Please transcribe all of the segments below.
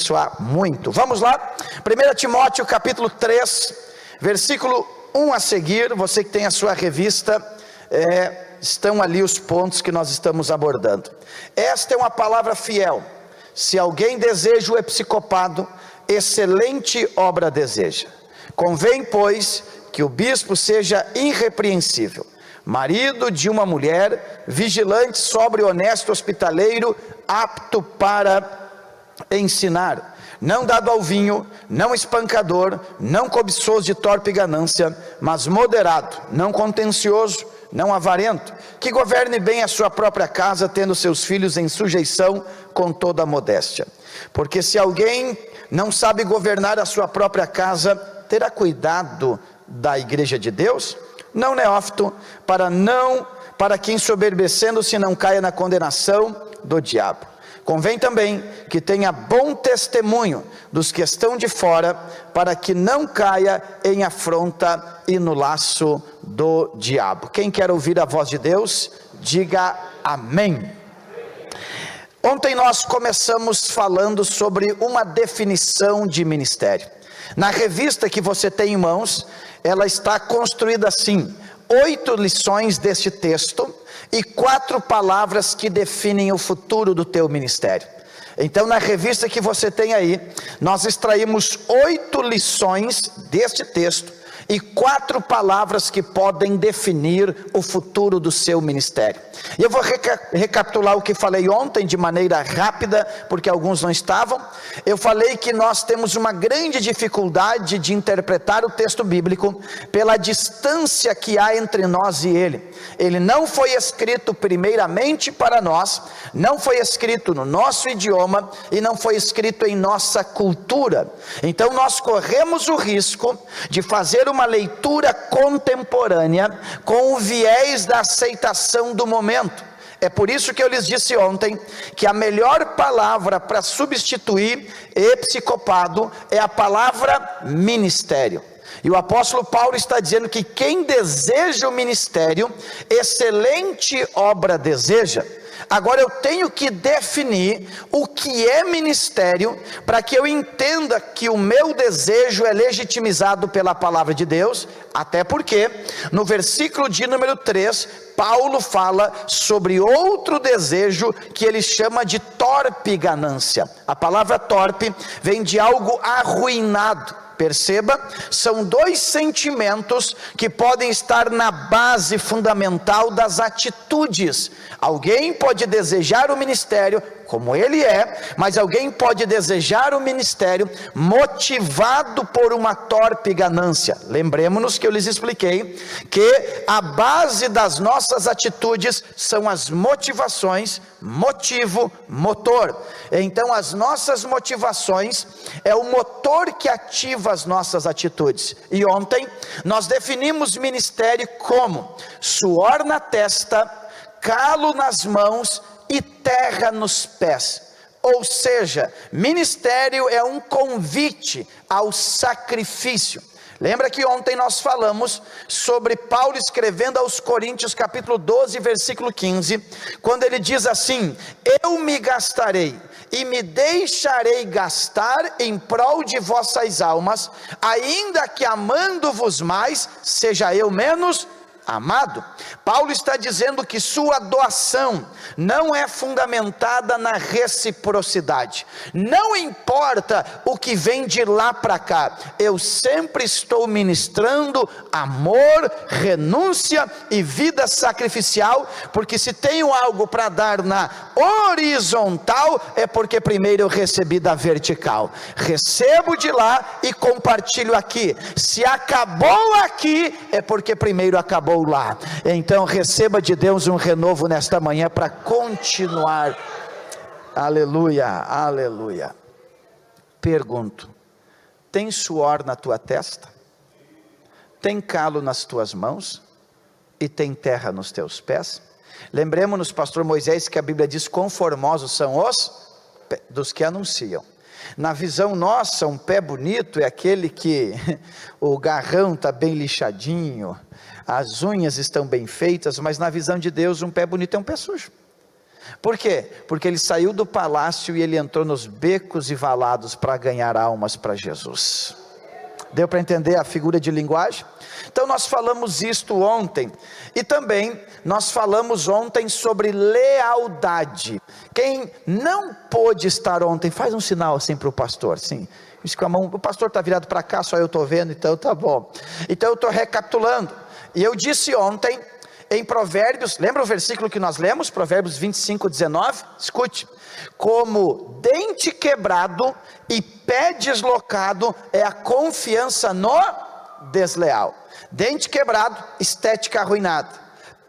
abençoar muito. Vamos lá, 1 Timóteo capítulo 3, versículo 1 a seguir. Você que tem a sua revista, estão ali os pontos que nós estamos abordando. Esta é uma palavra fiel. Se alguém deseja o episcopado, excelente obra deseja. Convém, pois, que o bispo seja irrepreensível, marido de uma mulher, vigilante, sóbrio, honesto, hospitaleiro, apto para ensinar, não dado ao vinho, não espancador, não cobiçoso de torpe ganância, mas moderado, não contencioso, não avarento, que governe bem a sua própria casa, tendo seus filhos em sujeição com toda a modéstia. Porque se alguém não sabe governar a sua própria casa, terá cuidado da igreja de Deus? Não neófito, para que ensoberbecendo-se não caia na condenação do diabo. Convém também que tenha bom testemunho dos que estão de fora, para que não caia em afronta e no laço do diabo. Quem quer ouvir a voz de Deus, diga amém. Ontem nós começamos falando sobre uma definição de ministério. Na revista que você tem em mãos, ela está construída assim: 8 lições deste texto e 4 palavras que definem o futuro do teu ministério. Então, na revista que você tem aí, nós extraímos 8 lições deste texto e 4 palavras que podem definir o futuro do seu ministério. E eu vou recapitular o que falei ontem de maneira rápida, porque alguns não estavam. Eu falei que nós temos uma grande dificuldade de interpretar o texto bíblico pela distância que há entre nós e ele. Ele não foi escrito primeiramente para nós, não foi escrito no nosso idioma e não foi escrito em nossa cultura. Então nós corremos o risco de fazer uma leitura contemporânea com o viés da aceitação do momento. É por isso que eu lhes disse ontem que a melhor palavra para substituir episcopado é a palavra ministério. E o apóstolo Paulo está dizendo que quem deseja o ministério, excelente obra deseja. Agora eu tenho que definir o que é ministério, para que eu entenda que o meu desejo é legitimizado pela palavra de Deus. Até porque no versículo de número 3, Paulo fala sobre outro desejo que ele chama de torpe ganância. A palavra torpe vem de algo arruinado. Perceba, são 2 sentimentos que podem estar na base fundamental das atitudes. Alguém pode desejar o ministério como ele é, mas alguém pode desejar o ministério motivado por uma torpe ganância. Lembremos-nos que eu lhes expliquei que a base das nossas atitudes são as motivações, motivo, motor. Então as nossas motivações é o motor que ativa as nossas atitudes. E ontem nós definimos ministério como suor na testa, calo nas mãos e terra nos pés. Ou seja, ministério é um convite ao sacrifício. Lembra que ontem nós falamos sobre Paulo escrevendo aos Coríntios capítulo 12 versículo 15, quando ele diz assim: eu me gastarei e me deixarei gastar em prol de vossas almas, ainda que amando-vos mais, seja eu menos amado. Paulo está dizendo que sua doação não é fundamentada na reciprocidade. Não importa o que vem de lá para cá, eu sempre estou ministrando amor, renúncia e vida sacrificial, porque se tenho algo para dar na horizontal, é porque primeiro eu recebi da vertical. Recebo de lá e compartilho aqui. Se acabou aqui, é porque primeiro acabou lá. Então receba de Deus um renovo nesta manhã para continuar. Aleluia, aleluia. Pergunto: tem suor na tua testa? Tem calo nas tuas mãos? E tem terra nos teus pés? Lembremos-nos, pastor Moisés, que a Bíblia diz: conformosos são os dos que anunciam. Na visão nossa, um pé bonito é aquele que o garrão está bem lixadinho, as unhas estão bem feitas, mas na visão de Deus, um pé bonito é um pé sujo. Por quê? Porque ele saiu do palácio e ele entrou nos becos e valados para ganhar almas para Jesus. Deu para entender a figura de linguagem? Então nós falamos isto ontem, e também nós falamos ontem sobre lealdade. Quem não pôde estar ontem, faz um sinal assim para o pastor, sim, isso com a mão, o pastor está virado para cá, só eu estou vendo, então tá bom. Então eu estou recapitulando, e eu disse ontem, em Provérbios, lembra o versículo que nós lemos? Provérbios 25:19, escute: como dente quebrado e pé deslocado é a confiança no desleal. Dente quebrado, estética arruinada.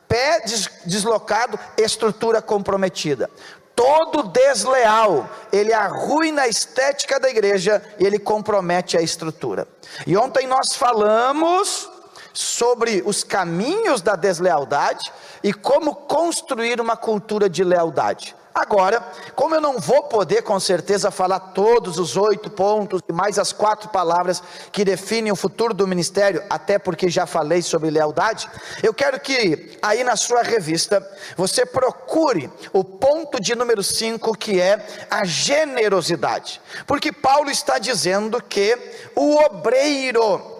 Pé deslocado, estrutura comprometida. Todo desleal, ele arruina a estética da igreja e ele compromete a estrutura. E ontem nós falamos sobre os caminhos da deslealdade e como construir uma cultura de lealdade. Agora, como eu não vou poder com certeza falar todos os 8 pontos e mais as 4 palavras que definem o futuro do ministério, até porque já falei sobre lealdade, eu quero que aí na sua revista você procure o ponto de número 5, que é a generosidade, porque Paulo está dizendo que o obreiro,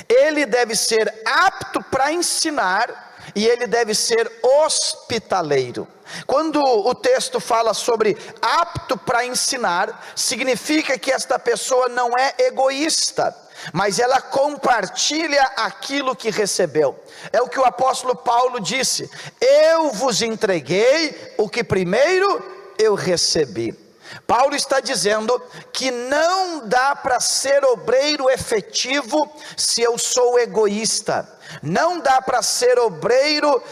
ele deve ser apto para ensinar e ele deve ser hospitaleiro. Quando o texto fala sobre apto para ensinar, significa que esta pessoa não é egoísta, mas ela compartilha aquilo que recebeu. É o que o apóstolo Paulo disse: eu vos entreguei o que primeiro eu recebi. Paulo está dizendo que não dá para ser obreiro efetivo se eu sou egoísta. Não dá para ser obreiro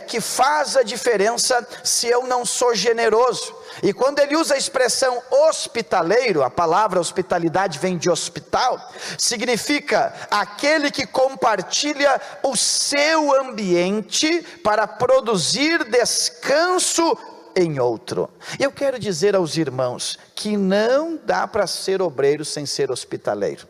que faz a diferença se eu não sou generoso. E quando ele usa a expressão hospitaleiro, a palavra hospitalidade vem de hospital, significa aquele que compartilha o seu ambiente para produzir descanso em outro. Eu quero dizer aos irmãos que não dá para ser obreiro sem ser hospitaleiro.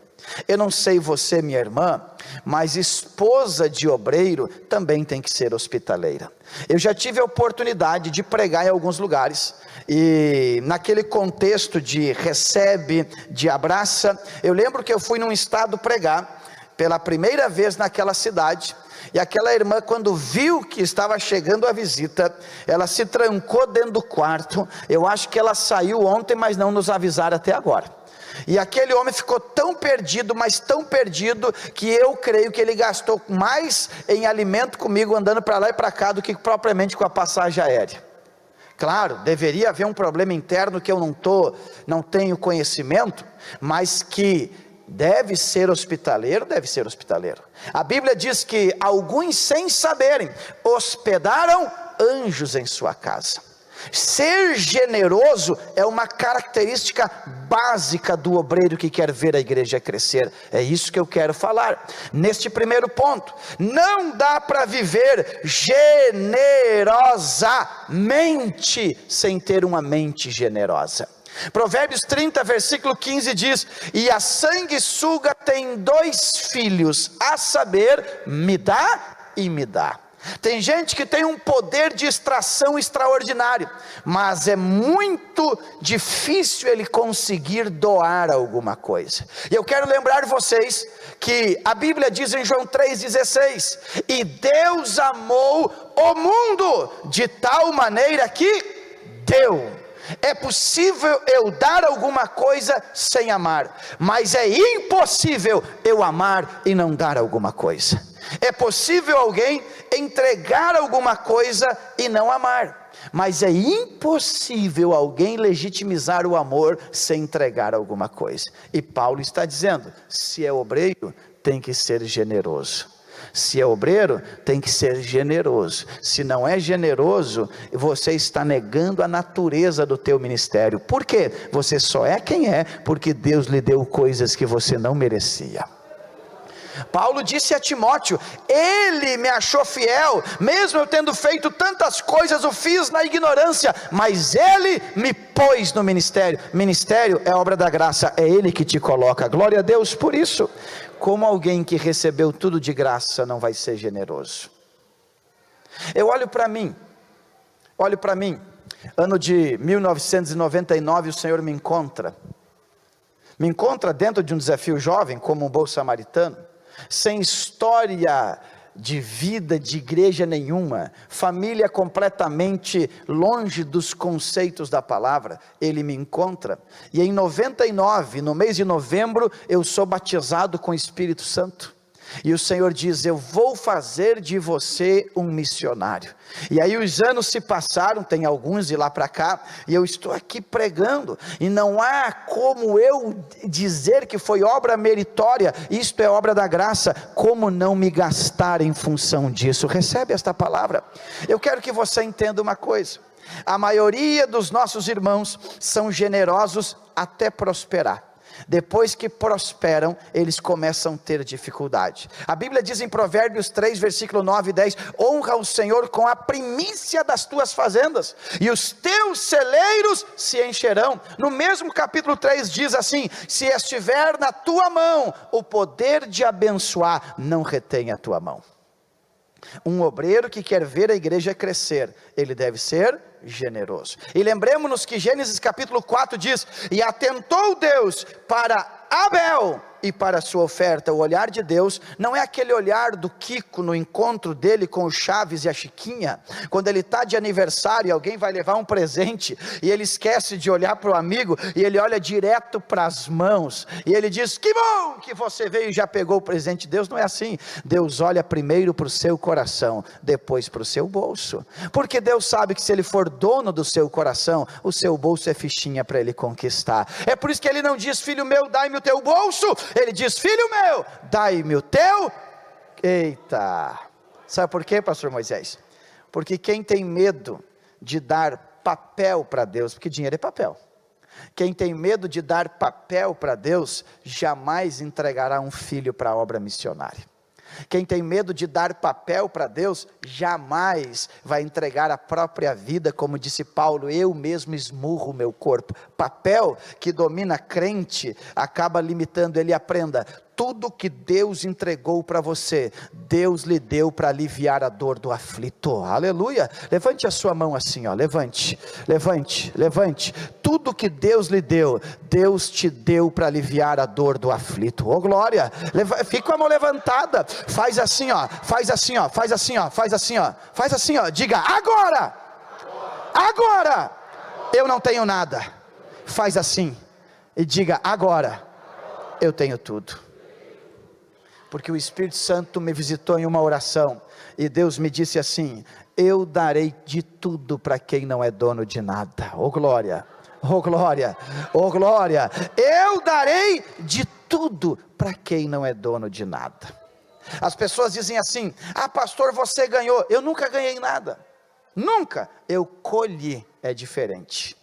Eu não sei você, minha irmã, mas esposa de obreiro também tem que ser hospitaleira. Eu já tive a oportunidade de pregar em alguns lugares, e naquele contexto de recebe, de abraça, eu lembro que eu fui num estado pregar, pela primeira vez naquela cidade, e aquela irmã, quando viu que estava chegando a visita, ela se trancou dentro do quarto. Eu acho que ela saiu ontem, mas não nos avisaram até agora. E aquele homem ficou tão perdido, mas tão perdido, que eu creio que ele gastou mais em alimento comigo, andando para lá e para cá, do que propriamente com a passagem aérea. Claro, deveria haver um problema interno que eu não tenho conhecimento, mas que deve ser hospitaleiro, deve ser hospitaleiro. A Bíblia diz que alguns, sem saberem, hospedaram anjos em sua casa. Ser generoso é uma característica básica do obreiro que quer ver a igreja crescer. É isso que eu quero falar neste primeiro ponto. Não dá para viver generosamente sem ter uma mente generosa. Provérbios 30, versículo 15 diz: e a sanguessuga tem 2 filhos, a saber, me dá e me dá. Tem gente que tem um poder de extração extraordinário, mas é muito difícil ele conseguir doar alguma coisa. E eu quero lembrar vocês que a Bíblia diz em João 3,16: e Deus amou o mundo de tal maneira que deu. É possível eu dar alguma coisa sem amar, mas é impossível eu amar e não dar alguma coisa. É possível alguém entregar alguma coisa e não amar, mas é impossível alguém legitimizar o amor sem entregar alguma coisa. E Paulo está dizendo: se é obreiro, tem que ser generoso. Se é obreiro, tem que ser generoso. Se não é generoso, você está negando a natureza do teu ministério. Por quê? Você só é quem é porque Deus lhe deu coisas que você não merecia. Paulo disse a Timóteo: ele me achou fiel, mesmo eu tendo feito tantas coisas, o fiz na ignorância, mas ele me pôs no ministério. Ministério é obra da graça, é ele que te coloca. Glória a Deus por isso. Como alguém que recebeu tudo de graça não vai ser generoso? Eu olho para mim, Olhe para mim, ano de 1999, o Senhor me encontra dentro de um desafio jovem, como um bom samaritano, sem história de vida, de igreja nenhuma, família completamente longe dos conceitos da palavra. Ele me encontra, e em 99, no mês de novembro, eu sou batizado com o Espírito Santo, e o Senhor diz: eu vou fazer de você um missionário. E aí os anos se passaram, tem alguns de lá para cá, e eu estou aqui pregando, e não há como eu dizer que foi obra meritória, isto é obra da graça, como não me gastar em função disso. Recebe esta palavra. Eu quero que você entenda uma coisa: a maioria dos nossos irmãos são generosos até prosperar. Depois que prosperam, eles começam a ter dificuldade. A Bíblia diz em Provérbios 3, versículo 9 e 10, honra o Senhor com a primícia das tuas fazendas, e os teus celeiros se encherão. No mesmo capítulo 3 diz assim: se estiver na tua mão o poder de abençoar, não retenha a tua mão. Um obreiro que quer ver a igreja crescer, ele deve ser generoso. E lembremos-nos que Gênesis capítulo 4 diz: e atentou Deus para Abel e para a sua oferta. O olhar de Deus não é aquele olhar do Kiko no encontro dele com o Chaves e a Chiquinha, quando ele está de aniversário e alguém vai levar um presente, e ele esquece de olhar para o amigo, e ele olha direto para as mãos, e ele diz: que bom que você veio e já pegou o presente. Deus não é assim. Deus olha primeiro para o seu coração, depois para o seu bolso, porque Deus sabe que se ele for dono do seu coração, o seu bolso é fichinha para ele conquistar. É por isso que ele não diz: filho meu, dai-me o teu bolso. Ele diz: filho meu, dai-me o teu. Eita, sabe por quê, pastor Moisés? Porque quem tem medo de dar papel para Deus, porque dinheiro é papel, quem tem medo de dar papel para Deus, jamais entregará um filho para a obra missionária. Quem tem medo de dar papel para Deus, jamais vai entregar a própria vida, como disse Paulo: eu mesmo esmurro o meu corpo. Papel que domina crente, acaba limitando ele. Aprenda: tudo que Deus entregou para você, Deus lhe deu para aliviar a dor do aflito. Aleluia. Levante a sua mão assim, ó. Levante, levante, levante. Tudo que Deus lhe deu, Deus te deu para aliviar a dor do aflito. Oh glória. Fica com a mão levantada. Faz assim, ó. Faz assim, ó. Faz assim, ó. Faz assim, ó. Faz assim, ó. Diga: agora. Agora. Eu não tenho nada. Faz assim e diga: agora eu tenho tudo. Porque o Espírito Santo me visitou em uma oração, e Deus me disse assim: eu darei de tudo para quem não é dono de nada. Oh glória, oh glória, oh glória. Eu darei de tudo para quem não é dono de nada. As pessoas dizem assim: ah pastor, você ganhou. Eu nunca ganhei nada, nunca. Eu colhi, é diferente.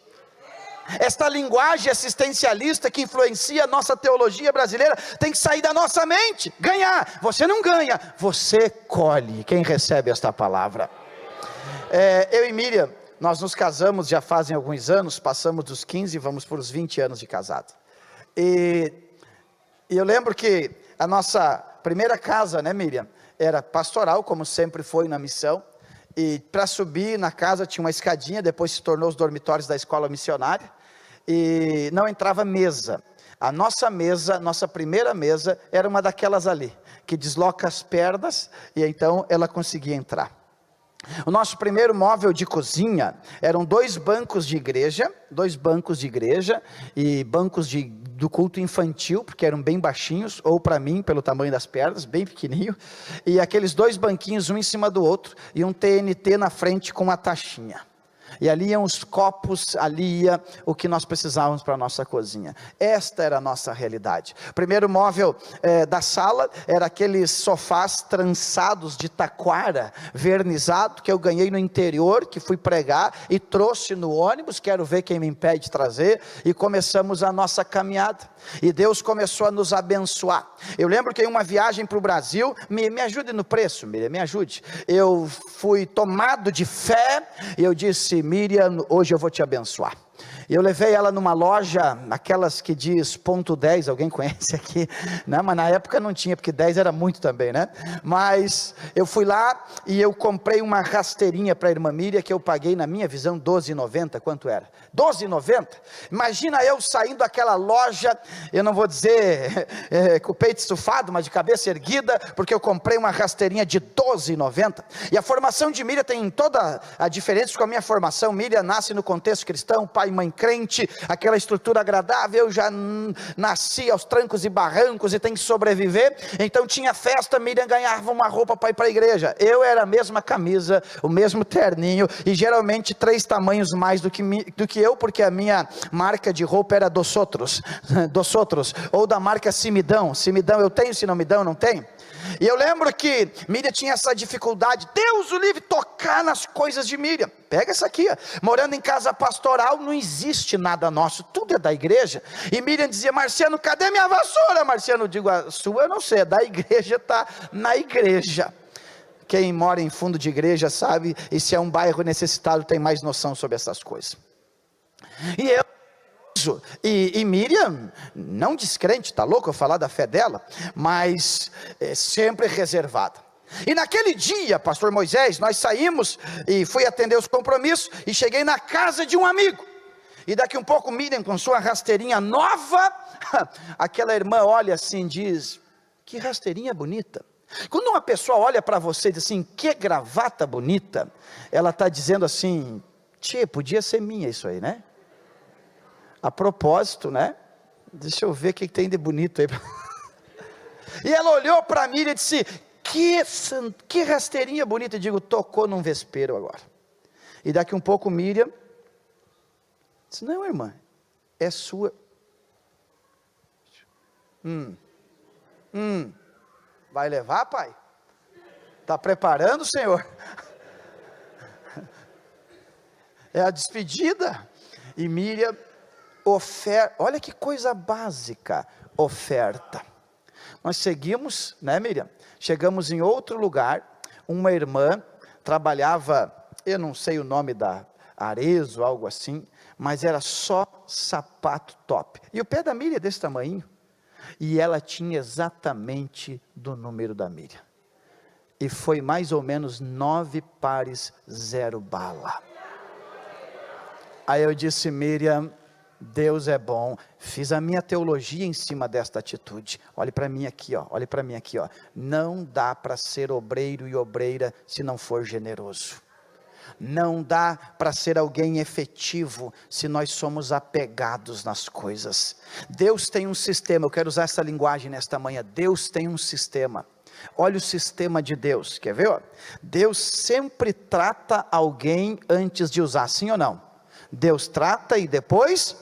Esta linguagem assistencialista que influencia a nossa teologia brasileira tem que sair da nossa mente. Ganhar, você não ganha, você colhe. Quem recebe esta palavra? Eu e Miriam, nós nos casamos já fazem alguns anos, passamos dos 15 e vamos para os 20 anos de casado. E eu lembro que a nossa primeira casa, né Miriam, era pastoral, como sempre foi na missão. E para subir na casa tinha uma escadinha, depois se tornou os dormitórios da escola missionária. E não entrava mesa. A nossa mesa, nossa primeira mesa, era uma daquelas ali, que desloca as pernas, e então ela conseguia entrar. O nosso primeiro móvel de cozinha, eram dois bancos de igreja, e bancos do culto infantil, porque eram bem baixinhos, ou para mim, pelo tamanho das pernas, bem pequenininho, e aqueles dois banquinhos, um em cima do outro, e um TNT na frente com uma taxinha. E ali iam os copos, ali ia o que nós precisávamos para a nossa cozinha. Esta era a nossa realidade. O primeiro móvel da sala era aqueles sofás trançados de taquara, vernizado, que eu ganhei no interior, que fui pregar e trouxe no ônibus. Quero ver quem me impede de trazer. E começamos a nossa caminhada. E Deus começou a nos abençoar. Eu lembro que em uma viagem para o Brasil, me ajude no preço, Miriam, me ajude. Eu fui tomado de fé e eu disse: Miriam, hoje eu vou te abençoar. E eu levei ela numa loja, aquelas que diz ponto 10, alguém conhece aqui, né? Mas na época não tinha, porque 10 era muito também, né? Mas eu fui lá e eu comprei uma rasteirinha para a irmã Miriam, que eu paguei, na minha visão, R$12,90, quanto era? R$12,90? Imagina eu saindo daquela loja, eu não vou dizer com o peito estufado, mas de cabeça erguida, porque eu comprei uma rasteirinha de R$12,90, e a formação de Miriam tem toda a diferença com a minha formação. Miriam nasce no contexto cristão, pai e mãe crente, aquela estrutura agradável. Eu já nasci aos trancos e barrancos e tem que sobreviver, então tinha festa, Miriam ganhava uma roupa para ir para a igreja, eu era a mesma camisa, o mesmo terninho, e geralmente 3 tamanhos mais do que eu, porque a minha marca de roupa era dos outros, ou da marca Simidão eu tenho, se não me dão, eu não tenho. E eu lembro que Miriam tinha essa dificuldade, Deus o livre, tocar nas coisas de Miriam. Pega essa aqui, ó. Morando em casa pastoral, não existe nada nosso, tudo é da igreja. E Miriam dizia: Marciano, cadê minha vassoura? Marciano, eu digo: a sua eu não sei, da igreja está na igreja. Quem mora em fundo de igreja sabe, e se é um bairro necessitado tem mais noção sobre essas coisas. E Miriam, não descrente, está louco eu falar da fé dela, mas sempre reservada. E naquele dia, pastor Moisés, nós saímos e fui atender os compromissos, e cheguei na casa de um amigo, e daqui um pouco Miriam com sua rasteirinha nova, aquela irmã olha assim e diz: que rasteirinha bonita. Quando uma pessoa olha para você e diz assim: que gravata bonita, ela está dizendo assim: tchê, podia ser minha isso aí, né? A propósito, né? Deixa eu ver o que tem de bonito aí. E ela olhou para mim e disse: que rasteirinha bonita. Eu digo: tocou num vespeiro agora. E daqui um pouco Miriam disse: não, irmã, é sua. Vai levar, pai? Está preparando, Senhor? É a despedida. E Miriam oferta, olha que coisa básica, oferta. Nós seguimos, né, Miriam? Chegamos em outro lugar, uma irmã trabalhava, eu não sei o nome da Arezzo, algo assim, mas era só sapato top, e o pé da Miriam é desse tamanho, e ela tinha exatamente do número da Miriam, e foi mais ou menos 9 pares, 0 bala. Aí eu disse: Miriam, Deus é bom. Fiz a minha teologia em cima desta atitude. Olhe para mim aqui, ó. Olhe para mim aqui, ó. Não dá para ser obreiro e obreira se não for generoso. Não dá para ser alguém efetivo se nós somos apegados nas coisas. Deus tem um sistema. Eu quero usar essa linguagem nesta manhã. Deus tem um sistema. Olha o sistema de Deus. Quer ver? Ó? Deus sempre trata alguém antes de usar, sim ou não? Deus trata e depois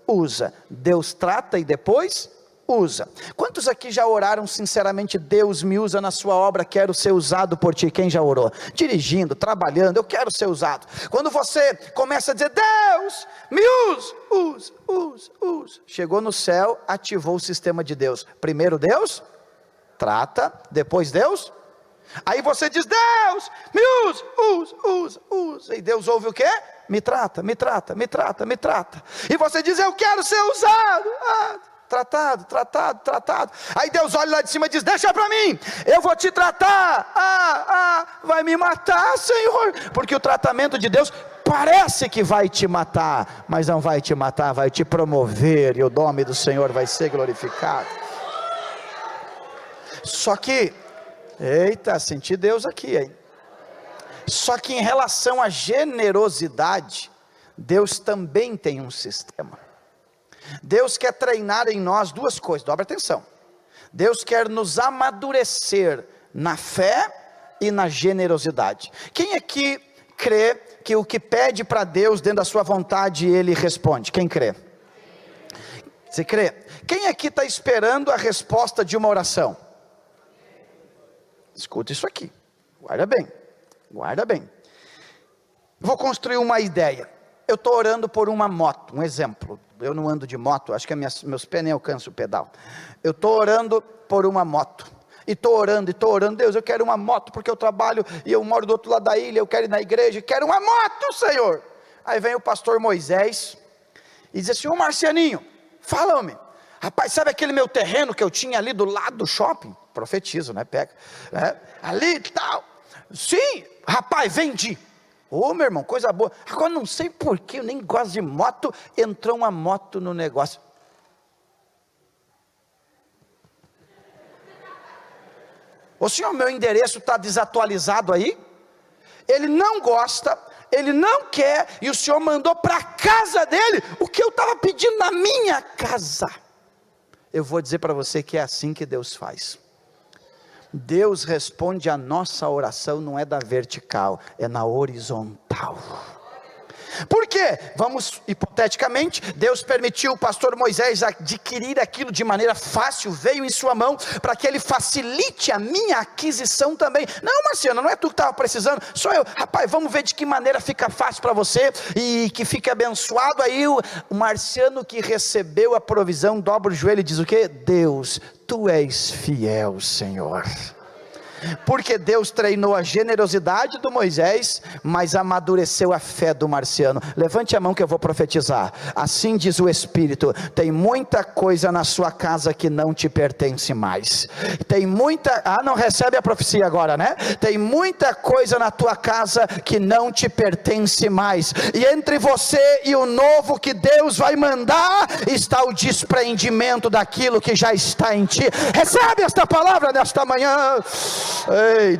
usa. Deus trata e depois usa. Quantos aqui já oraram sinceramente: Deus me usa na sua obra, quero ser usado por ti? Quem já orou? Dirigindo, trabalhando, eu quero ser usado. Quando você começa a dizer: Deus me usa. Chegou no céu, ativou o sistema de Deus. Primeiro Deus trata, depois Deus. Aí você diz: Deus me usa. E Deus ouve o quê? Me trata. E você diz: eu quero ser usado. Tratado. Aí Deus olha lá de cima e diz: deixa para mim, eu vou te tratar. Vai me matar, Senhor. Porque o tratamento de Deus parece que vai te matar, mas não vai te matar, vai te promover, e o nome do Senhor vai ser glorificado. Só que, eita, senti Deus aqui, hein? Só que em relação à generosidade, Deus também tem um sistema. Deus quer treinar em nós duas coisas, dobra atenção. Deus quer nos amadurecer na fé e na generosidade. Quem aqui crê que o que pede para Deus dentro da sua vontade, Ele responde? Quem crê? Você crê? Quem aqui está esperando a resposta de uma oração? Escuta isso aqui, guarda bem. Vou construir uma ideia. Eu estou orando por uma moto, um exemplo. Eu não ando de moto, acho que meus pés nem alcançam o pedal. Eu estou orando por uma moto. E estou orando, Deus, eu quero uma moto, porque eu trabalho e eu moro do outro lado da ilha, eu quero ir na igreja, quero uma moto, Senhor. Aí vem o pastor Moisés e dizia assim: ô Marcianinho, fala, homem, rapaz, sabe aquele meu terreno que eu tinha ali do lado do shopping? Profetizo, né? Pega, ali e tal. Sim, rapaz, vendi. Ô meu irmão, coisa boa. Agora não sei porquê, eu nem gosto de moto, entrou uma moto no negócio. Ô senhor, meu endereço está desatualizado aí? Ele não gosta, ele não quer, e o senhor mandou para a casa dele o que eu estava pedindo na minha casa. Eu vou dizer para você que é assim que Deus faz. Deus responde a nossa oração, não é da vertical, é na horizontal. Por quê? Vamos, hipoteticamente, Deus permitiu o pastor Moisés adquirir aquilo de maneira fácil, veio em sua mão, para que ele facilite a minha aquisição também. Não, Marciano, não é tu que estava precisando, sou eu. Rapaz, vamos ver de que maneira fica fácil para você, e que fique abençoado. Aí o Marciano que recebeu a provisão, dobra o joelho e diz o quê? Deus, tu és fiel, Senhor. Porque Deus treinou a generosidade do Moisés, mas amadureceu a fé do Marciano. Levante a mão que eu vou profetizar. Assim diz o Espírito: tem muita coisa na sua casa que não te pertence mais. Tem muita, não recebe a profecia agora, né? Tem muita coisa na tua casa que não te pertence mais. E entre você e o novo que Deus vai mandar, está o desprendimento daquilo que já está em ti. Recebe esta palavra nesta manhã. Ei,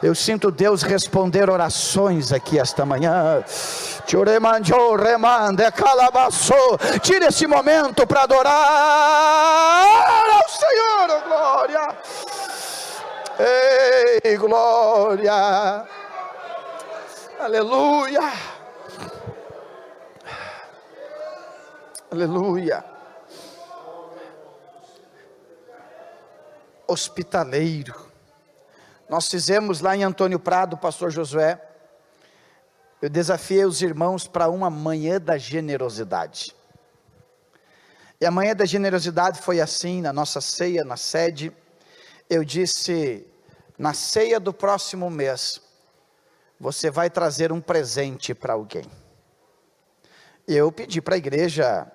eu sinto Deus responder orações aqui esta manhã. Tire esse momento para adorar ao Senhor, oh glória. Ei, glória. Aleluia. Aleluia. Hospitaleiro. Nós fizemos lá em Antônio Prado, pastor Josué, eu desafiei os irmãos para uma manhã da generosidade. E a manhã da generosidade foi assim, na nossa ceia, na sede. Eu disse: na ceia do próximo mês, você vai trazer um presente para alguém. E eu pedi para a igreja,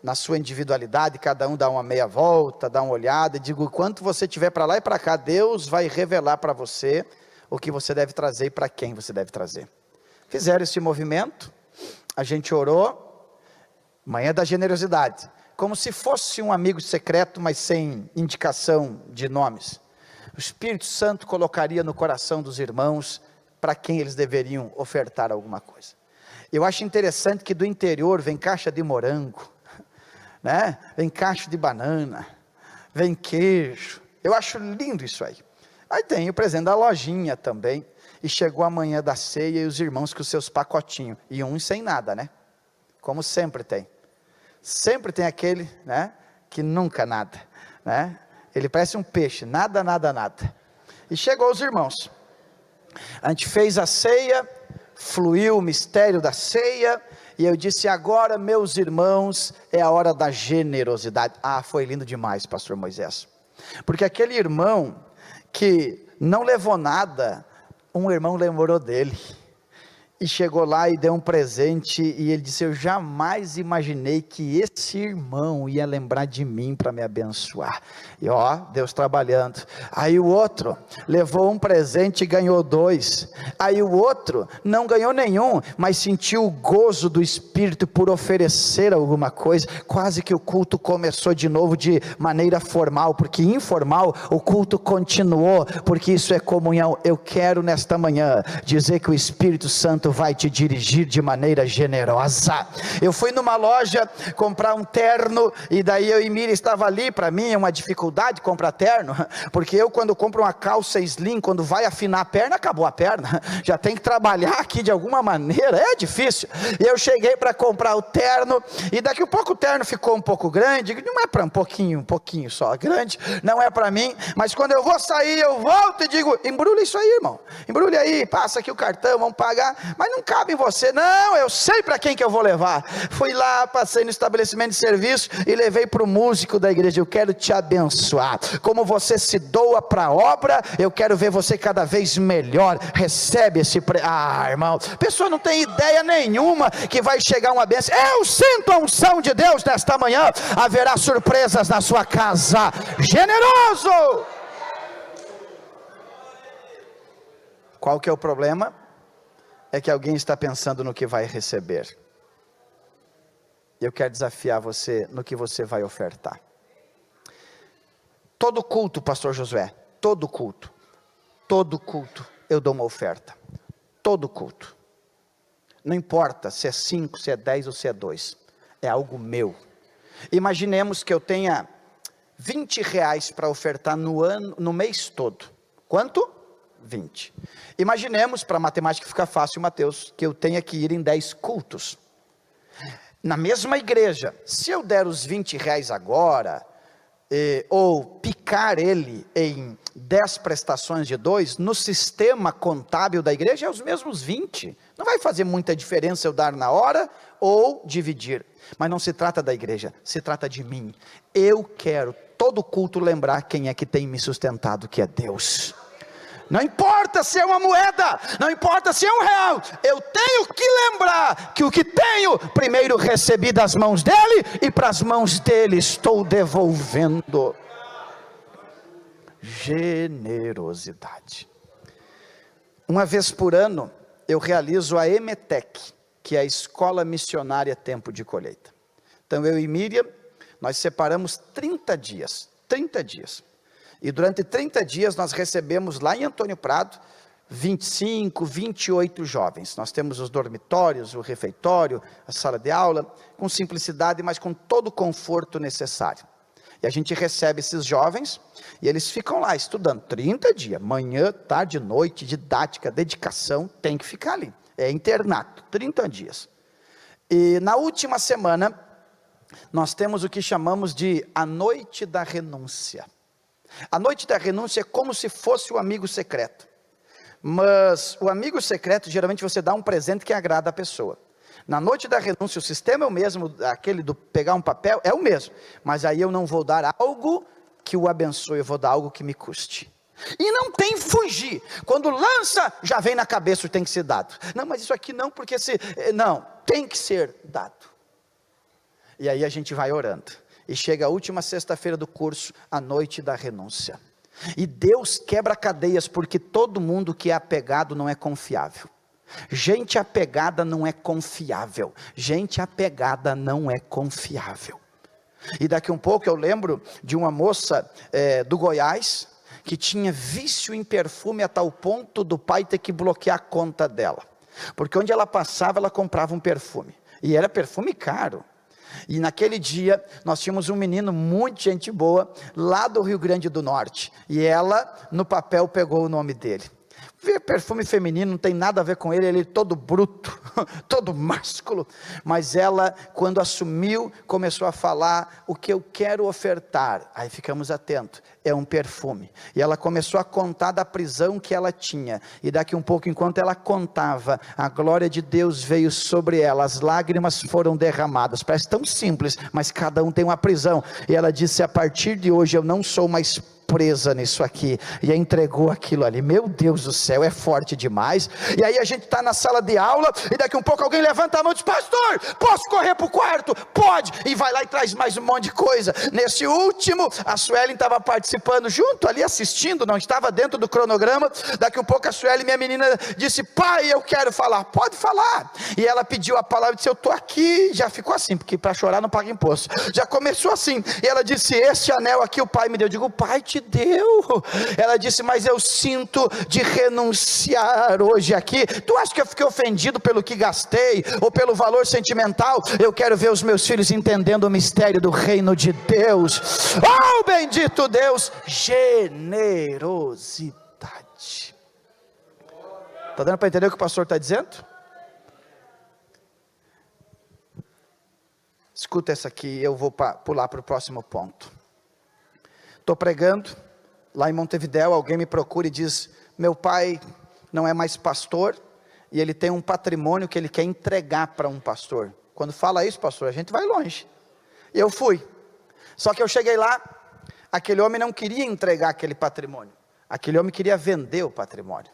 na sua individualidade, cada um dá uma meia volta, dá uma olhada, e digo: quanto você tiver para lá e para cá, Deus vai revelar para você o que você deve trazer e para quem você deve trazer. Fizeram esse movimento, a gente orou, manhã da generosidade, como se fosse um amigo secreto, mas sem indicação de nomes. O Espírito Santo colocaria no coração dos irmãos para quem eles deveriam ofertar alguma coisa. Eu acho interessante que do interior vem caixa de morango, né? Vem caixa de banana, vem queijo. Eu acho lindo isso aí. Aí tem o presente da lojinha também. E chegou a manhã da ceia e os irmãos com os seus pacotinhos, e uns sem nada, né? Como sempre tem. Sempre tem aquele, né, que nunca nada, né? Ele parece um peixe, nada, nada, nada. E chegou os irmãos. A gente fez a ceia, fluiu o mistério da ceia, e eu disse: agora, meus irmãos, é a hora da generosidade. Foi lindo demais, pastor Moisés, porque aquele irmão que não levou nada, um irmão lembrou dele, e chegou lá e deu um presente, e ele disse: eu jamais imaginei que esse irmão ia lembrar de mim para me abençoar. E Deus trabalhando. Aí o outro levou um presente e ganhou 2, aí o outro não ganhou nenhum, mas sentiu o gozo do Espírito por oferecer alguma coisa. Quase que o culto começou de novo de maneira formal, porque informal o culto continuou, porque isso é comunhão. Eu quero nesta manhã dizer que o Espírito Santo vai te dirigir de maneira generosa. Eu fui numa loja comprar um terno, e daí eu e Miriam estava ali. Para mim é uma dificuldade comprar terno, porque eu, quando compro uma calça slim, quando vai afinar a perna, acabou a perna, já tem que trabalhar aqui de alguma maneira, é difícil. E eu cheguei para comprar o terno, e daqui a pouco o terno ficou um pouco grande. Não é para um pouquinho só, grande, não é para mim. Mas quando eu vou sair, eu volto e digo: embrulha isso aí, irmão, embrulha aí, passa aqui o cartão, vamos pagar. mas não cabe em você. Não, eu sei para quem que eu vou levar. Fui lá, passei no estabelecimento de serviço e levei para o músico da igreja. Eu quero te abençoar, como você se doa para a obra, eu quero ver você cada vez melhor. Recebe esse irmão, a pessoa não tem ideia nenhuma que vai chegar uma bênção. Eu sinto a unção de Deus nesta manhã. Haverá surpresas na sua casa. Generoso. Qual que é o problema? É que alguém está pensando no que vai receber. Eu quero desafiar você no que você vai ofertar. Todo culto, pastor Josué, todo culto eu dou uma oferta. Todo culto. Não importa se é 5, se é 10 ou se é 2. É algo meu. Imaginemos que eu tenha R$20 para ofertar no mês todo. Quanto? 20. Imaginemos, para a matemática ficar fácil, Mateus, que eu tenha que ir em 10 cultos. Na mesma igreja, se eu der os R$20 agora, ou picar ele em 10 prestações de 2, no sistema contábil da igreja é os mesmos 20. Não vai fazer muita diferença eu dar na hora ou dividir. Mas não se trata da igreja, se trata de mim. Eu quero todo culto lembrar quem é que tem me sustentado, que é Deus. Não importa se é uma moeda, não importa se é R$1, eu tenho que lembrar que o que tenho, primeiro recebi das mãos dele, e para as mãos dele estou devolvendo. Generosidade. Uma vez por ano, eu realizo a EMETEC, que é a Escola Missionária Tempo de Colheita. Então eu e Miriam, nós separamos 30 dias, e durante 30 dias nós recebemos lá em Antônio Prado, 25, 28 jovens. Nós temos os dormitórios, o refeitório, a sala de aula, com simplicidade, mas com todo o conforto necessário. E a gente recebe esses jovens, e eles ficam lá estudando, 30 dias, manhã, tarde, noite, didática, dedicação, tem que ficar ali. É internato, 30 dias. E na última semana, nós temos o que chamamos de a noite da renúncia. A noite da renúncia é como se fosse o amigo secreto. Mas o amigo secreto, geralmente você dá um presente que agrada a pessoa. Na noite da renúncia, o sistema é o mesmo, aquele do pegar um papel, é o mesmo. Mas aí eu não vou dar algo que o abençoe, eu vou dar algo que me custe. E não tem fugir. Quando lança, já vem na cabeça o tem que ser dado. Não, mas isso aqui não, porque não, tem que ser dado. E aí a gente vai orando. E chega a última sexta-feira do curso, a noite da renúncia. E Deus quebra cadeias, porque todo mundo que é apegado não é confiável. Gente apegada não é confiável. Gente apegada não é confiável. E daqui um pouco eu lembro de uma moça do Goiás, que tinha vício em perfume a tal ponto do pai ter que bloquear a conta dela. Porque onde ela passava, ela comprava um perfume. E era perfume caro. E naquele dia, nós tínhamos um menino muito gente boa, lá do Rio Grande do Norte, e ela, no papel, pegou o nome dele. Perfume feminino não tem nada a ver com ele, ele é todo bruto, todo másculo, mas ela, quando assumiu, começou a falar, o que eu quero ofertar, aí ficamos atentos, é um perfume, e ela começou a contar da prisão que ela tinha, e daqui um pouco, enquanto ela contava, a glória de Deus veio sobre ela, as lágrimas foram derramadas, parece tão simples, mas cada um tem uma prisão, e ela disse, a partir de hoje eu não sou mais presa nisso aqui, e entregou aquilo ali. Meu Deus do céu, é forte demais. E aí a gente está na sala de aula, e daqui um pouco alguém levanta a mão e diz, pastor, posso correr para o quarto? Pode, e vai lá e traz mais um monte de coisa. Nesse último, a Suelen estava participando junto ali, assistindo, não estava dentro do cronograma. Daqui um pouco a Suelen, minha menina, disse, pai, eu quero falar. Pode falar. E ela pediu a palavra e disse, eu estou aqui. Já ficou assim, porque para chorar não paga imposto. Já começou assim, e ela disse, esse anel aqui o pai me deu. Eu digo, o pai te deu. Ela disse, mas eu sinto de renunciar hoje aqui. Tu acha que eu fiquei ofendido pelo que gastei, ou pelo valor sentimental? Eu quero ver os meus filhos entendendo o mistério do reino de Deus. Oh, bendito Deus! Generosidade. Está dando para entender o que o pastor está dizendo? Escuta essa aqui, eu vou pular para o próximo ponto. Estou pregando, lá em Montevidéu, alguém me procura e diz, meu pai não é mais pastor, e ele tem um patrimônio que ele quer entregar para um pastor. Quando fala isso, pastor, a gente vai longe. E eu fui. Só que eu cheguei lá, aquele homem não queria entregar aquele patrimônio. Aquele homem queria vender o patrimônio.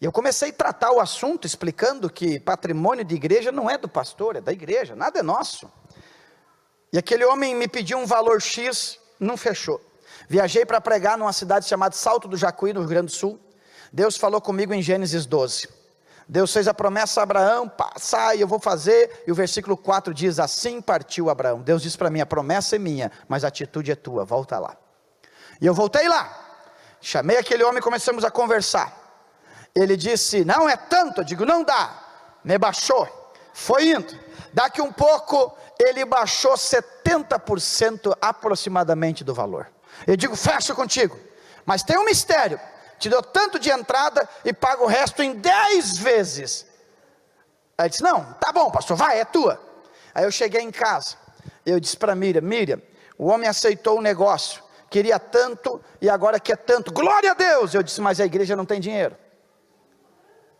E eu comecei a tratar o assunto, explicando que patrimônio de igreja não é do pastor, é da igreja, nada é nosso. E aquele homem me pediu um valor X, não fechou. Viajei para pregar numa cidade chamada Salto do Jacuí, no Rio Grande do Sul. Deus falou comigo em Gênesis 12. Deus fez a promessa a Abraão, sai, eu vou fazer, e o versículo 4 diz, assim partiu Abraão. Deus disse para mim, a promessa é minha, mas a atitude é tua, volta lá. E eu voltei lá, chamei aquele homem e começamos a conversar. Ele disse, não é tanto, eu digo, não dá, me baixou, foi indo, daqui um pouco, ele baixou 70% aproximadamente do valor. Eu digo, fecho contigo, mas tem um mistério, te dou tanto de entrada e pago o resto em 10 vezes. Aí ele disse, não, tá bom pastor, vai, é tua. Aí eu cheguei em casa, eu disse para Miriam, o homem aceitou o negócio, queria tanto e agora quer tanto, glória a Deus. Eu disse, mas a igreja não tem dinheiro.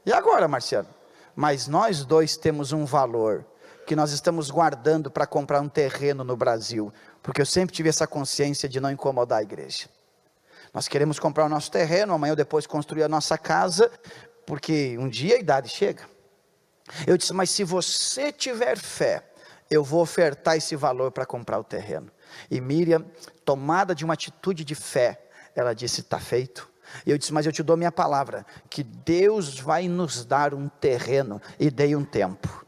E agora, Marciano? Mas nós dois temos um valor que nós estamos guardando para comprar um terreno no Brasil, porque eu sempre tive essa consciência de não incomodar a igreja. Nós queremos comprar o nosso terreno, amanhã ou depois construir a nossa casa, porque um dia a idade chega. Eu disse, mas se você tiver fé, eu vou ofertar esse valor para comprar o terreno. E Miriam, tomada de uma atitude de fé, ela disse, está feito. E eu disse, mas eu te dou minha palavra, que Deus vai nos dar um terreno, e dei um tempo.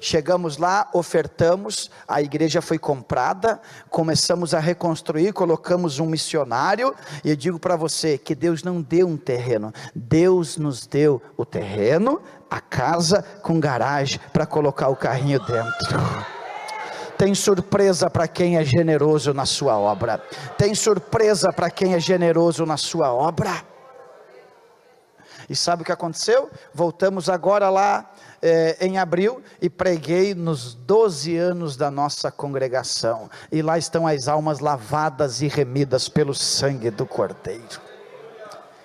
Chegamos lá, ofertamos, a igreja foi comprada, começamos a reconstruir, colocamos um missionário, e eu digo para você, que Deus não deu um terreno, Deus nos deu o terreno, a casa com garagem, para colocar o carrinho dentro. Tem surpresa para quem é generoso na sua obra. Tem surpresa para quem é generoso na sua obra. E sabe o que aconteceu? Voltamos agora lá em abril e preguei nos 12 anos da nossa congregação. E lá estão as almas lavadas e remidas pelo sangue do Cordeiro.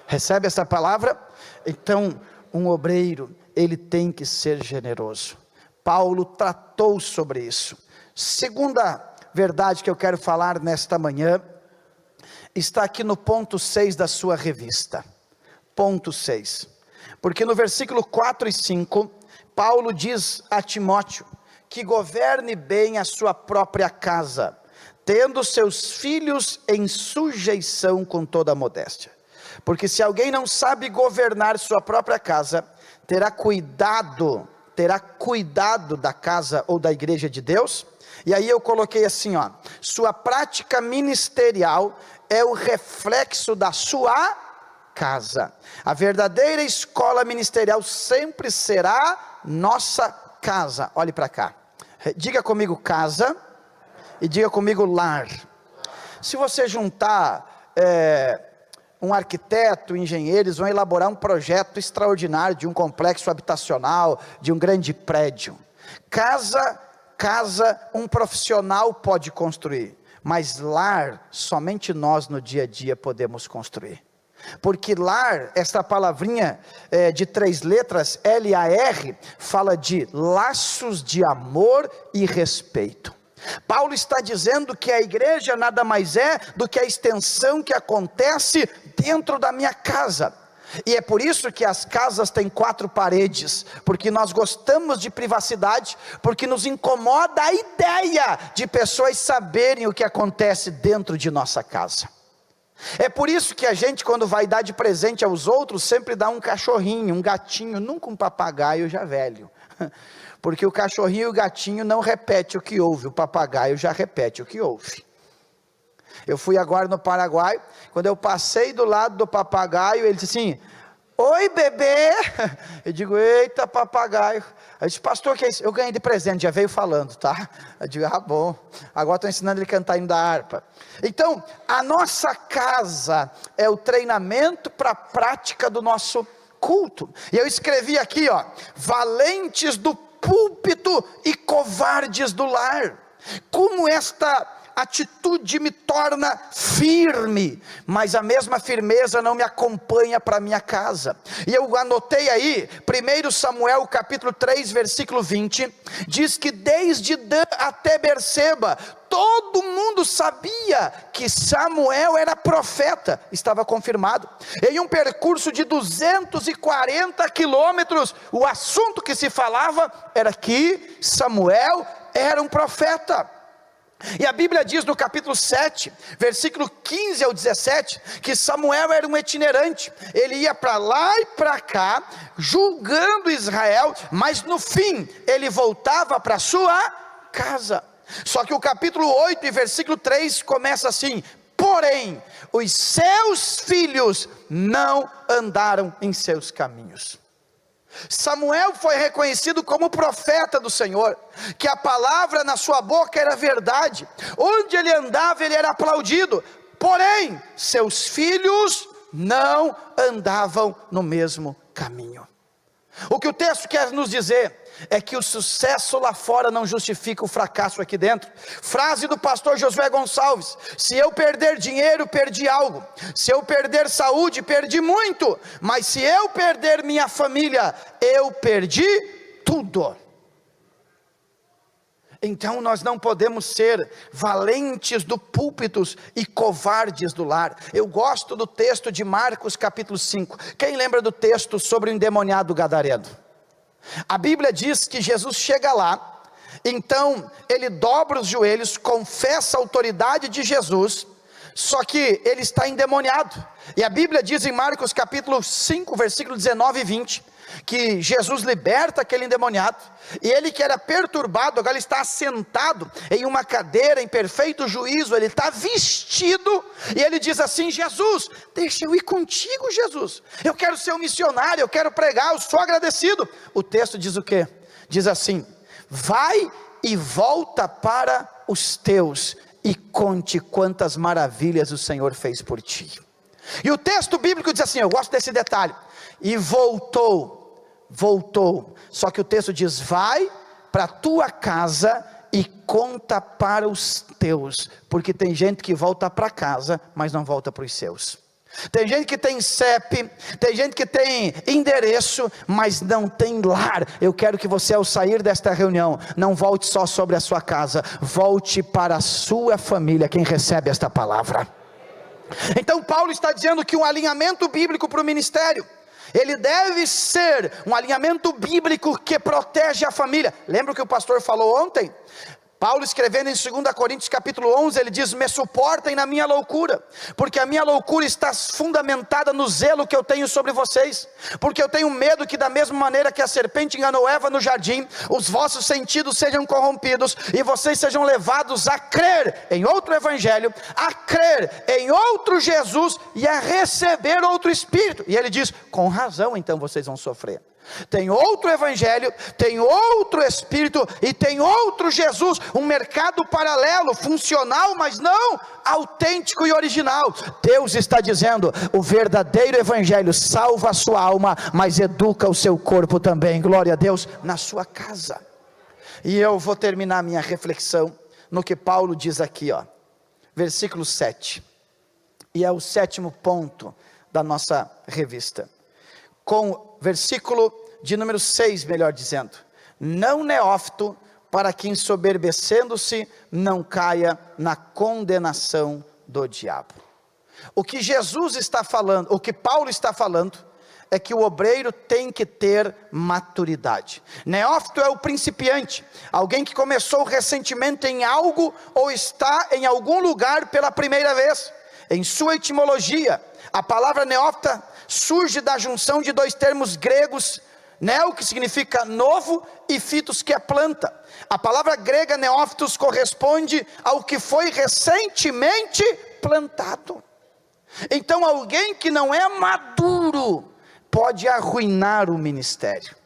Recebe essa palavra? Então, um obreiro, ele tem que ser generoso. Paulo tratou sobre isso. Segunda verdade que eu quero falar nesta manhã, está aqui no ponto 6 da sua revista, ponto 6, porque no versículo 4 e 5, Paulo diz a Timóteo, que governe bem a sua própria casa, tendo seus filhos em sujeição com toda a modéstia, porque se alguém não sabe governar sua própria casa, terá cuidado da casa ou da igreja de Deus. E aí eu coloquei assim, sua prática ministerial é o reflexo da sua casa. A verdadeira escola ministerial sempre será nossa casa. Olhe para cá, diga comigo casa, e diga comigo lar. Se você juntar um arquiteto, engenheiros vão elaborar um projeto extraordinário de um complexo habitacional, de um grande prédio. Casa, um profissional pode construir, mas lar, somente nós no dia a dia podemos construir. Porque lar, esta palavrinha de 3 letras, L-A-R, fala de laços de amor e respeito. Paulo está dizendo que a igreja nada mais é do que a extensão que acontece dentro da minha casa. E é por isso que as casas têm 4 paredes, porque nós gostamos de privacidade, porque nos incomoda a ideia de pessoas saberem o que acontece dentro de nossa casa. É por isso que a gente, quando vai dar de presente aos outros, sempre dá um cachorrinho, um gatinho, nunca um papagaio já velho, porque o cachorrinho e o gatinho não repete o que ouve, o papagaio já repete o que ouve. Eu fui agora no Paraguai, quando eu passei do lado do papagaio, ele disse assim, oi bebê, eu digo, eita papagaio, eu disse, pastor, que é isso? Eu ganhei de presente, já veio falando, tá? Eu digo, bom, agora estou ensinando ele a cantar indo da harpa. Então, a nossa casa é o treinamento para a prática do nosso culto, e eu escrevi aqui, valentes do púlpito e covardes do lar. Como esta atitude me torna firme, mas a mesma firmeza não me acompanha para minha casa. E eu anotei aí, 1 Samuel capítulo 3, versículo 20, diz que desde Dan até Berseba, todo mundo sabia que Samuel era profeta, estava confirmado. Em um percurso de 240 quilômetros, o assunto que se falava era que Samuel era um profeta. E a Bíblia diz no capítulo 7, versículo 15 ao 17, que Samuel era um itinerante, ele ia para lá e para cá, julgando Israel, mas no fim, ele voltava para sua casa. Só que o capítulo 8 e versículo 3 começa assim: porém, os seus filhos não andaram em seus caminhos. Samuel foi reconhecido como profeta do Senhor, que a palavra na sua boca era verdade, onde ele andava ele era aplaudido, porém, seus filhos não andavam no mesmo caminho. O que o texto quer nos dizer é que o sucesso lá fora não justifica o fracasso aqui dentro. Frase do pastor Josué Gonçalves: se eu perder dinheiro, perdi algo; se eu perder saúde, perdi muito; mas se eu perder minha família, eu perdi tudo. Então nós não podemos ser valentes do púlpito e covardes do lar. Eu gosto do texto de Marcos capítulo 5. Quem lembra do texto sobre o endemoniado gadareno? A Bíblia diz que Jesus chega lá, então ele dobra os joelhos, confessa a autoridade de Jesus, só que ele está endemoniado. E a Bíblia diz em Marcos capítulo 5, versículo 19 e 20, que Jesus liberta aquele endemoniado, e ele que era perturbado, agora ele está assentado em uma cadeira em perfeito juízo, ele está vestido, e ele diz assim: Jesus, deixa eu ir contigo, Jesus, eu quero ser um missionário, eu quero pregar, eu sou agradecido. O texto diz o quê? Diz assim: vai e volta para os teus, e conte quantas maravilhas o Senhor fez por ti. E o texto bíblico diz assim, eu gosto desse detalhe: e voltou, só que o texto diz: vai para a tua casa e conta para os teus, porque tem gente que volta para casa, mas não volta para os seus. Tem gente que tem CEP, tem gente que tem endereço, mas não tem lar. Eu quero que você, ao sair desta reunião, não volte só sobre a sua casa, volte para a sua família. Quem recebe esta palavra? Então Paulo está dizendo que um alinhamento bíblico para o ministério, ele deve ser um alinhamento bíblico que protege a família. Lembra o que o pastor falou ontem? Paulo escrevendo em 2 Coríntios capítulo 11, ele diz: me suportem na minha loucura, porque a minha loucura está fundamentada no zelo que eu tenho sobre vocês, porque eu tenho medo que da mesma maneira que a serpente enganou Eva no jardim, os vossos sentidos sejam corrompidos, e vocês sejam levados a crer em outro evangelho, a crer em outro Jesus, e a receber outro Espírito. E ele diz: com razão então vocês vão sofrer. Tem outro evangelho, tem outro Espírito e tem outro Jesus, um mercado paralelo, funcional, mas não autêntico e original. Deus está dizendo: o verdadeiro evangelho salva a sua alma, mas educa o seu corpo também. Glória a Deus, na sua casa. E eu vou terminar minha reflexão no que Paulo diz aqui, ó, versículo 7, e é o 7º ponto da nossa revista, com versículo de número 6, melhor dizendo: não neófito, para que ensoberbecendo-se não caia na condenação do diabo. O que Jesus está falando, o que Paulo está falando, é que o obreiro tem que ter maturidade. Neófito é o principiante, alguém que começou recentemente em algo, ou está em algum lugar pela primeira vez. Em sua etimologia, a palavra neófita surge da junção de dois termos gregos: neo, que significa novo, e fitos, que é planta. A palavra grega neófitos corresponde ao que foi recentemente plantado. Então alguém que não é maduro pode arruinar o ministério.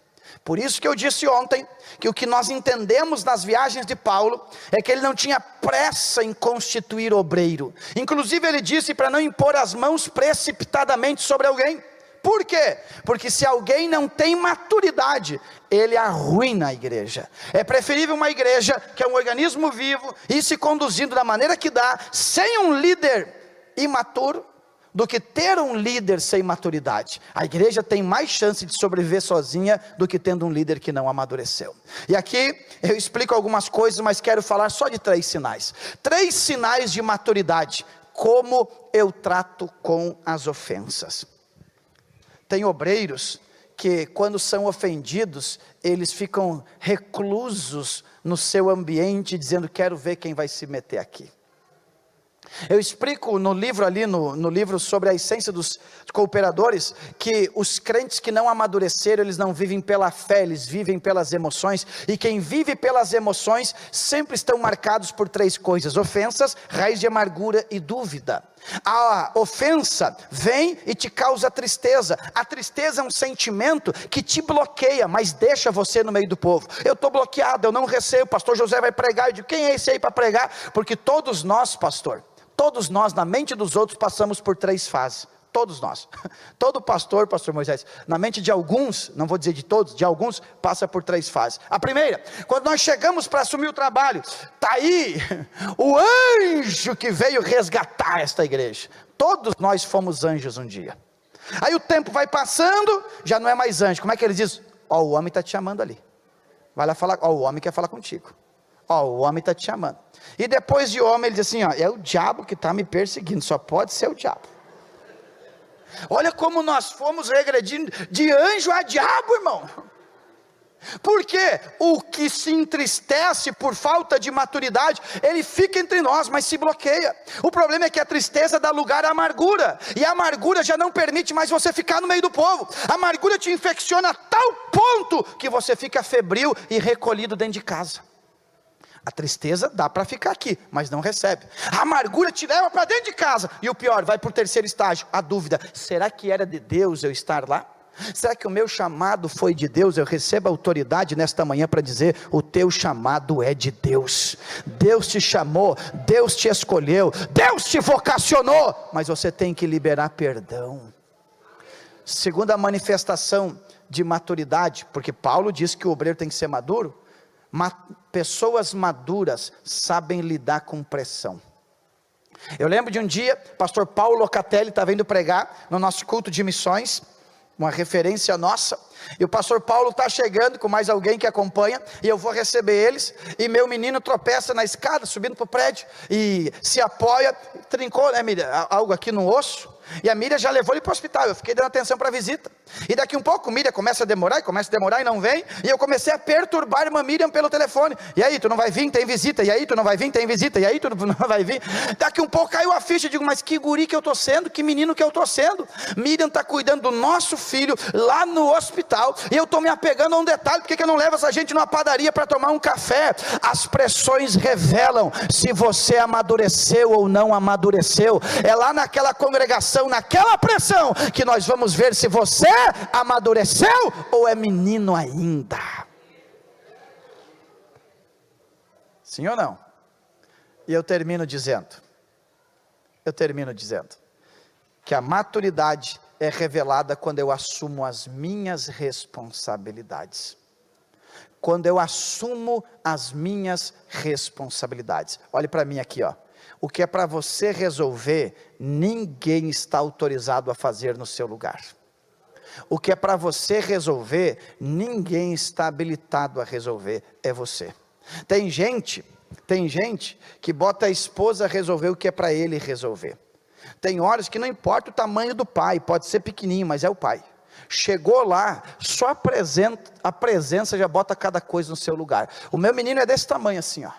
Por isso que eu disse ontem, que o que nós entendemos nas viagens de Paulo, é que ele não tinha pressa em constituir obreiro. Inclusive ele disse para não impor as mãos precipitadamente sobre alguém. Por quê? Porque se alguém não tem maturidade, ele arruina a igreja. É preferível uma igreja que é um organismo vivo, e se conduzindo da maneira que dá, sem um líder imaturo, do que ter um líder sem maturidade. A igreja tem mais chance de sobreviver sozinha do que tendo um líder que não amadureceu. E aqui eu explico algumas coisas, mas quero falar só de 3 sinais. 3 sinais de maturidade. Como eu trato com as ofensas. Tem obreiros que, quando são ofendidos, eles ficam reclusos no seu ambiente, dizendo: quero ver quem vai se meter aqui. Eu explico no livro ali, no livro sobre a essência dos cooperadores, que os crentes que não amadureceram, eles não vivem pela fé, eles vivem pelas emoções, e quem vive pelas emoções, sempre estão marcados por 3 coisas: ofensas, raiz de amargura e dúvida. A ofensa vem e te causa tristeza. A tristeza é um sentimento que te bloqueia, mas deixa você no meio do povo. Eu estou bloqueado, eu não recebo, o pastor José vai pregar. Eu digo: quem é esse aí para pregar? Porque todos nós, pastor, todos nós, na mente dos outros, passamos por 3 fases. Todos nós, todo pastor Moisés, na mente de alguns, não vou dizer de todos, de alguns, passa por 3 fases. A primeira, quando nós chegamos para assumir o trabalho, está aí o anjo que veio resgatar esta igreja. Todos nós fomos anjos um dia. Aí o tempo vai passando, já não é mais anjo. Como é que ele diz? Ó, o homem está te chamando ali, vai lá falar, ó, o homem quer falar contigo. Ó, o homem está te chamando. E depois de homem, ele diz assim: ó, é o diabo que está me perseguindo, só pode ser o diabo. Olha como nós fomos regredindo de anjo a diabo, irmão. Porque o que se entristece por falta de maturidade, ele fica entre nós, mas se bloqueia. O problema é que a tristeza dá lugar à amargura, e a amargura já não permite mais você ficar no meio do povo. A amargura te infecciona a tal ponto que você fica febril e recolhido dentro de casa. A tristeza dá para ficar aqui, mas não recebe. A amargura te leva para dentro de casa. E o pior, vai para o 3º estágio, a dúvida: será que era de Deus eu estar lá? Será que o meu chamado foi de Deus? Eu recebo autoridade nesta manhã para dizer: o teu chamado é de Deus. Deus te chamou, Deus te escolheu, Deus te vocacionou, mas você tem que liberar perdão. Segunda manifestação de maturidade, porque Paulo diz que o obreiro tem que ser maduro. Pessoas maduras sabem lidar com pressão. Eu lembro de um dia, pastor Paulo Locatelli estava indo pregar no nosso culto de missões, uma referência nossa, e o pastor Paulo está chegando com mais alguém que acompanha, e eu vou receber eles, e meu menino tropeça na escada, subindo para o prédio, e se apoia, trincou, né, Miriam, algo aqui no osso, e a Miriam já levou ele para o hospital. Eu fiquei dando atenção para a visita, e daqui um pouco Miriam começa a demorar e não vem, e eu comecei a perturbar a irmã Miriam pelo telefone: e aí, tu não vai vir, tem visita, e aí, tu não vai vir, tem visita, e aí, tu não vai vir. Daqui um pouco caiu a ficha, eu digo: mas que guri que eu estou sendo, que menino que eu estou sendo. Miriam está cuidando do nosso filho lá no hospital, e eu estou me apegando a um detalhe: por que eu não levo essa gente numa padaria para tomar um café? As pressões revelam se você amadureceu ou não amadureceu. É lá naquela congregação, naquela pressão, que nós vamos ver se você amadureceu ou é menino ainda. Sim ou não? E eu termino dizendo que a maturidade é revelada quando eu assumo as minhas responsabilidades. Quando eu assumo as minhas responsabilidades. Olhe para mim aqui, ó. O que é para você resolver, ninguém está autorizado a fazer no seu lugar. O que é para você resolver, ninguém está habilitado a resolver, é você. Tem gente que bota a esposa a resolver o que é para ele resolver. Tem horas que não importa o tamanho do pai, pode ser pequenininho, mas é o pai. Chegou lá, só a presença já bota cada coisa no seu lugar. O meu menino é desse tamanho assim, ó.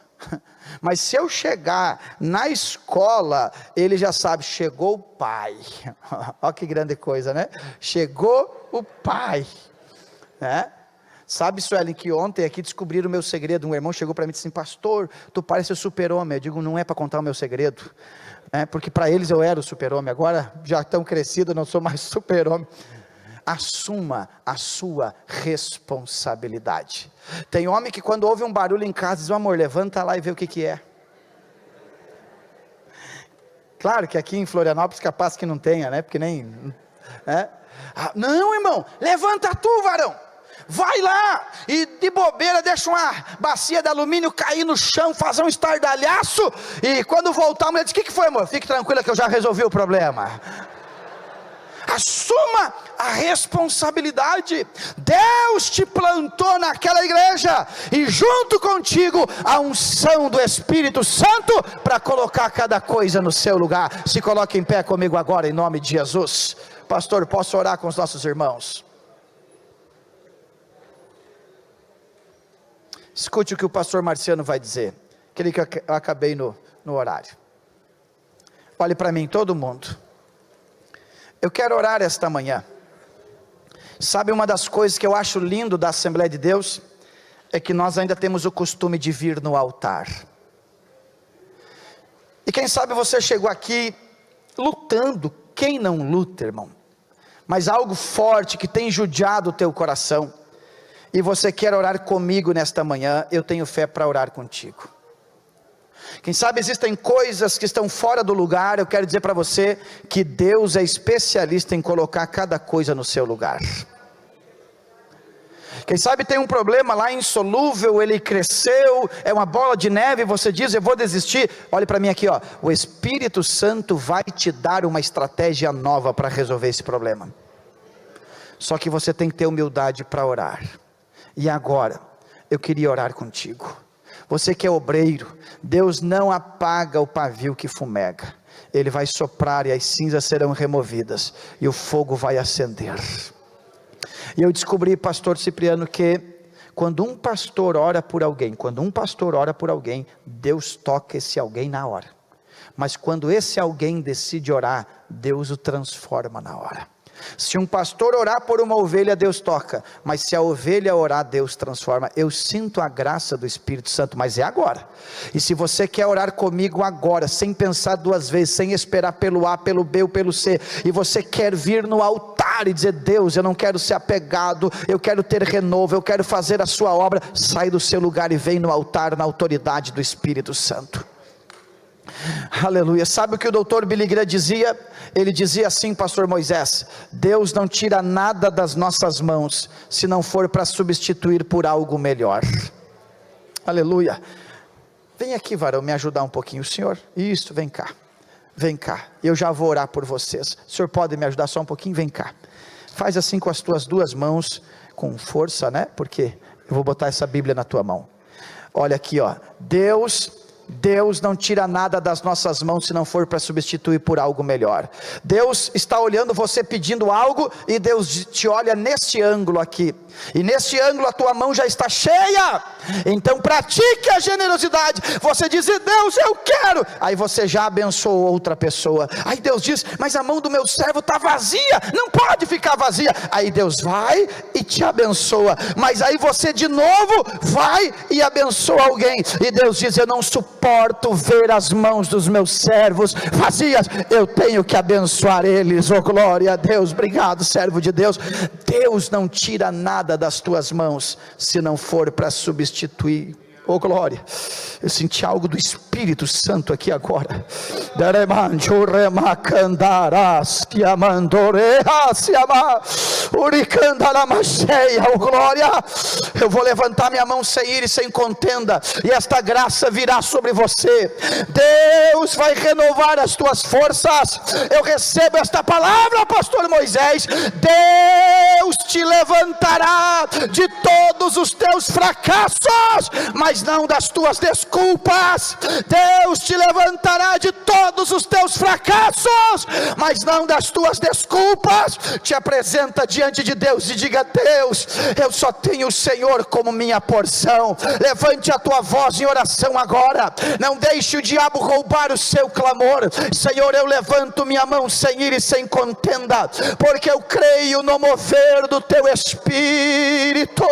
Mas se eu chegar na escola, ele já sabe: chegou o pai. Olha que grande coisa, né? Chegou o pai, né? Sabe, Suelen, que ontem aqui descobriram o meu segredo. Um irmão chegou para mim e disse assim: pastor, tu parece o super-homem. Eu digo: não é para contar o meu segredo, porque para eles eu era o super-homem. Agora já estão crescidos, eu não sou mais super-homem. Assuma a sua responsabilidade. Tem homem que quando ouve um barulho em casa diz: amor, levanta lá e vê o que é. Claro que aqui em Florianópolis capaz que não tenha, né? Porque nem... Não, irmão, levanta tu, varão. Vai lá e de bobeira deixa uma bacia de alumínio cair no chão, fazer um estardalhaço, e quando voltar a mulher diz: o que foi, amor? Fique tranquila que eu já resolvi o problema. Assuma a responsabilidade. Deus te plantou naquela igreja, e junto contigo a unção do Espírito Santo para colocar cada coisa no seu lugar. Se coloque em pé comigo agora em nome de Jesus. Pastor, posso orar com os nossos irmãos? Escute o que o pastor Marciano vai dizer, aquele que eu acabei no horário. Olhe para mim, todo mundo. Eu quero orar esta manhã. Sabe, uma das coisas que eu acho lindo da Assembleia de Deus, é que nós ainda temos o costume de vir no altar. E quem sabe você chegou aqui lutando. Quem não luta, irmão? Mas algo forte que tem judiado o teu coração, e você quer orar comigo nesta manhã. Eu tenho fé para orar contigo. Quem sabe existem coisas que estão fora do lugar. Eu quero dizer para você que Deus é especialista em colocar cada coisa no seu lugar. Quem sabe tem um problema lá insolúvel, ele cresceu, é uma bola de neve, você diz: eu vou desistir. Olhe para mim aqui, ó. O Espírito Santo vai te dar uma estratégia nova para resolver esse problema. Só que você tem que ter humildade para orar. E agora, eu queria orar contigo. Você que é obreiro, Deus não apaga o pavio que fumega. Ele vai soprar e as cinzas serão removidas, e o fogo vai acender. E eu descobri, pastor Cipriano, que quando um pastor ora por alguém, Deus toca esse alguém na hora. Mas quando esse alguém decide orar, Deus o transforma na hora. Se um pastor orar por uma ovelha, Deus toca, mas se a ovelha orar, Deus transforma. Eu sinto a graça do Espírito Santo, mas é agora. E se você quer orar comigo agora, sem pensar duas vezes, sem esperar pelo A, pelo B ou pelo C, e você quer vir no altar e dizer: Deus, eu não quero ser apegado, eu quero ter renovo, eu quero fazer a sua obra, sai do seu lugar e vem no altar na autoridade do Espírito Santo. Aleluia. Sabe o que o doutor Billy Graham dizia? Ele dizia assim, pastor Moisés: Deus não tira nada das nossas mãos, se não for para substituir por algo melhor. Aleluia. Vem aqui, varão, me ajudar um pouquinho, senhor. Isso, vem cá, eu já vou orar por vocês. O senhor pode me ajudar só um pouquinho? Vem cá, faz assim com as tuas duas mãos, com força, né? Porque eu vou botar essa Bíblia na tua mão. Olha aqui, ó. Deus não tira nada das nossas mãos, se não for para substituir por algo melhor. Deus está olhando você pedindo algo, e Deus te olha neste ângulo aqui, e neste ângulo a tua mão já está cheia. Então pratique a generosidade. Você diz: Deus, eu quero. Aí você já abençoou outra pessoa. Aí Deus diz: mas a mão do meu servo está vazia, não pode ficar vazia. Aí Deus vai e te abençoa. Mas aí você de novo vai e abençoa alguém, e Deus diz: eu não suporto ver as mãos dos meus servos vazias, eu tenho que abençoar eles. Oh, glória a Deus. Obrigado, servo de Deus. Deus não tira nada das tuas mãos, se não for para substituir. Oh, glória. Eu senti algo do Espírito Santo aqui agora. Oh, glória. Eu vou levantar minha mão sem ira e sem contenda, e esta graça virá sobre você. Deus vai renovar as tuas forças. Eu recebo esta palavra, pastor Moisés. Deus te levantará de todos os teus fracassos, mas não das tuas desculpas. Deus te levantará de todos os teus fracassos, mas não das tuas desculpas. Te apresenta diante de Deus e diga: Deus, eu só tenho o Senhor como minha porção. Levante a tua voz em oração agora. Não deixe o diabo roubar o seu clamor. Senhor, eu levanto minha mão sem ira e sem contenda, porque eu creio no mover do teu Espírito.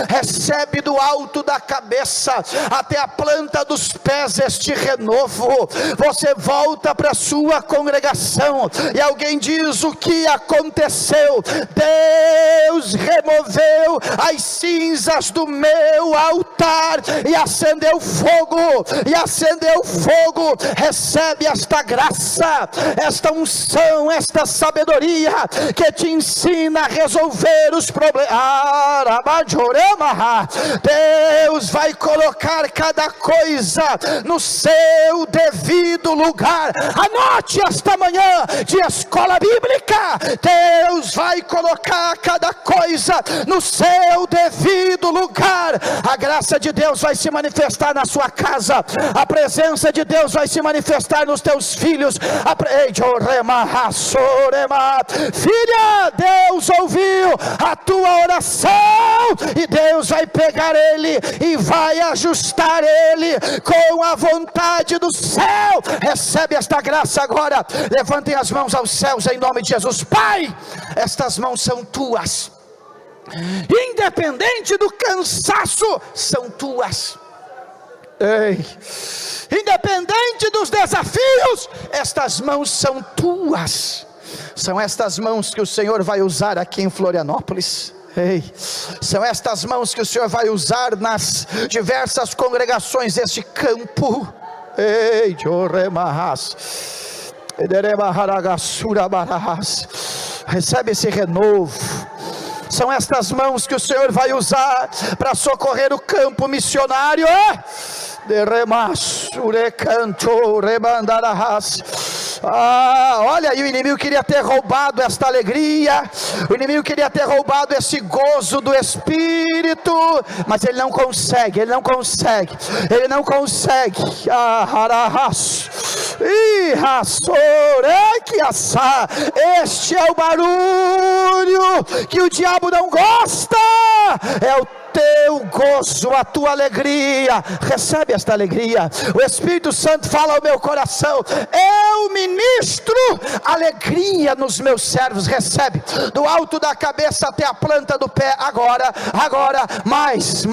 Recebe do alto da cabeça até a planta dos pés este renovo. Você volta para a sua congregação e alguém diz: o que aconteceu? Deus removeu as cinzas do meu altar. lugar e acendeu fogo, recebe esta graça, esta unção, esta sabedoria que te ensina a resolver os problemas. Deus vai colocar cada coisa no seu devido lugar. Anote esta manhã de escola bíblica, Deus vai colocar cada coisa no seu devido lugar. A graça de Deus vai se manifestar na sua casa, a presença de Deus vai se manifestar nos teus filhos. Filha, Deus ouviu a tua oração, e Deus vai pegar ele e vai ajustar ele com a vontade do céu. Recebe esta graça agora. Levantem as mãos aos céus em nome de Jesus. Pai, estas mãos são tuas, independente do cansaço, são tuas. Ei, independente dos desafios, estas mãos são tuas. São estas mãos que o Senhor vai usar aqui em Florianópolis. Ei, são estas mãos que o Senhor vai usar nas diversas congregações deste campo. Ei, recebe esse renovo. São estas mãos que o Senhor vai usar para socorrer o campo missionário. Olha aí, o inimigo queria ter roubado esta alegria, o inimigo queria ter roubado esse gozo do Espírito, mas ele não consegue. Este é o barulho que o diabo não gosta, é o teu gozo, a tua alegria. Recebe esta alegria. O Espírito Santo fala ao meu coração: eu ministro alegria nos meus servos. Recebe, do alto da cabeça até a planta do pé. Agora, mais.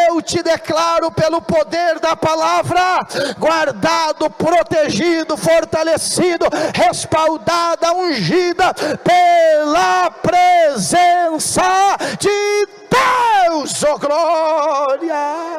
Eu te declaro pelo poder da palavra, guardado, protegido, fortalecido, respaldada, ungida pela presença de Deus, oh glória.